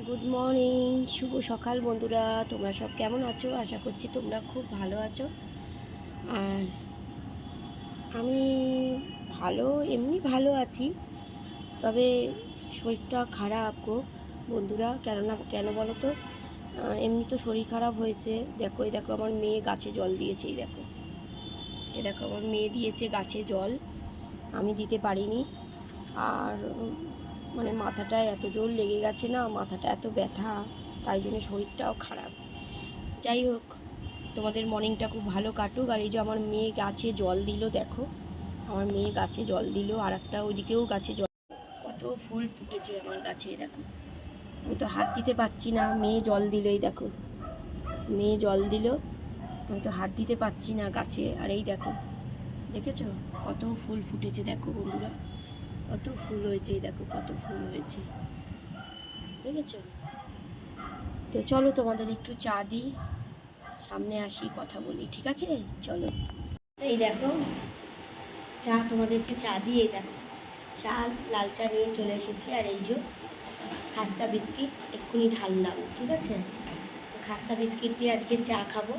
Good morning, শুভ সকাল বন্ধুরা। তোমরা সব কেমন আছো? আশা করছি তোমরা খুব ভালো আছো। আর আমি এমনি ভালো আছি, তবে শরীরটা খারাপ গো বন্ধুরা। কেন বলো তো? এমনি তো শরীর খারাপ হয়েছে। দেখো আমার মেয়ে গাছে জল দিয়েছে। এই দেখো আমার মেয়ে দিয়েছে গাছে জল, আমি দিতে পারিনি। আর মানে মাথাটা এত জোর লেগে গেছে না, মাথাটা এত ব্যথা, তাই জন্য শরীরটাও খারাপ। যাই হোক, তোমাদের মর্নিংটা খুব ভালো কাটুক। আর এই যে আমার মেয়ে গাছে জল দিল, দেখো আমার মেয়ে গাছে জল দিল, আর একটা ওইদিকেও গাছে জল, কত ফুল ফুটেছে আমার গাছে। দেখো আমি তো হাত দিতে পারছি না, মেয়ে জল দিল। এই দেখো মেয়ে জল দিল, আমি তো হাত দিতে পারছি না গাছে। আর এই দেখো, দেখেছো কত ফুল ফুটেছে? দেখো বন্ধুরা, কত ফুল হয়েছে। এই দেখো কত ফুল হয়েছে, দেখেছো? তো চলো তোমাদের একটু চা দিই, সামনে আসি কথা বলি, ঠিক আছে? চলো। এই দেখো চা, তোমাদেরকে চা দিয়ে, দেখো চা, লাল চা নিয়ে চলে এসেছি। আর এই যে খাস্তা বিস্কিট এক্ষুনি ঢাললাম, ঠিক আছে? খাস্তা বিস্কিট দিয়ে আজকে চা খাবো।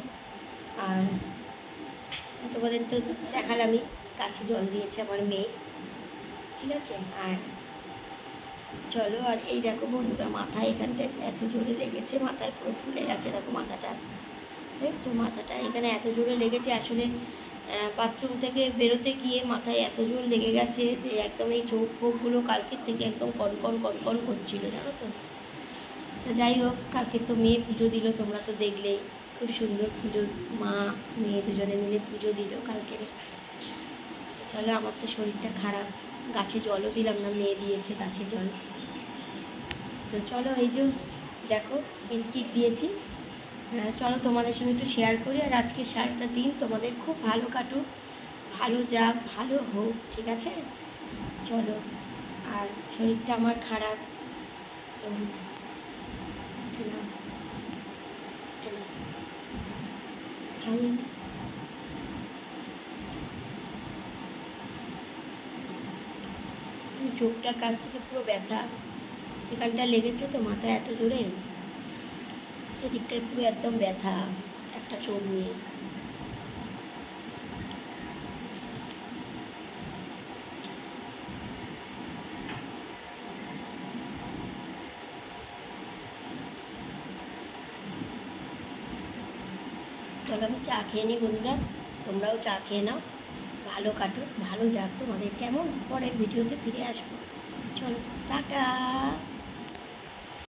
আর তোমাদের তো দেখালামই, গাছে জল দিয়েছে আমার মেয়ে, ঠিক আছে? আর চলো। আর এই দেখো বন্ধুরা, মাথায় এখানটায় এত জোরে লেগেছে, মাথায় পুরো ফুলে গেছে। দেখো মাথাটা, দেখছো মাথাটা এখানে এত জোরে লেগেছে। আসলে বাথরুম থেকে বেরোতে গিয়ে মাথায় এত জোর লেগে গেছে যে একদম এই চোখ ফোকগুলো কালকের থেকে একদম কনকন কনকন করছিল, জানো তো? যাই হোক, কালকে তো মেয়ে পুজো দিল, তোমরা তো দেখলেই, খুব সুন্দর পুজো, মা মেয়ে দুজনে মিলে পুজো দিল কালকে। চলো, আমার তো শরীরটা খারাপ, গাছে জলও দিলাম না, মেয়ে দিয়েছে গাছে জল। তো চলো, এই যে দেখো বিস্কিট দিয়েছি। চলো তোমাদের সঙ্গে একটু শেয়ার করি। আর আজকে সারাটা দিন তোমাদের খুব ভালো কাটুক, ভালো যাক, ভালো হোক, ঠিক আছে? চলো। আর শরীরটা আমার খারাপ, তো খাই। চোখটার কাছ থেকে পুরো ব্যথা, এখানটা লেগেছে তো মাথায় এত জোরে, এদিকটায় পুরো একদম ব্যথা একটা চোখ নিয়ে। চলো আমি চা খেয়ে নিই বন্ধুরা, তোমরাও চা খেয়ে নাও। ভালো কাটুক, ভালো যাক তোমাদের, কেমন? পরের ভিডিওতে ফিরে আসবো। চলো, টাটা।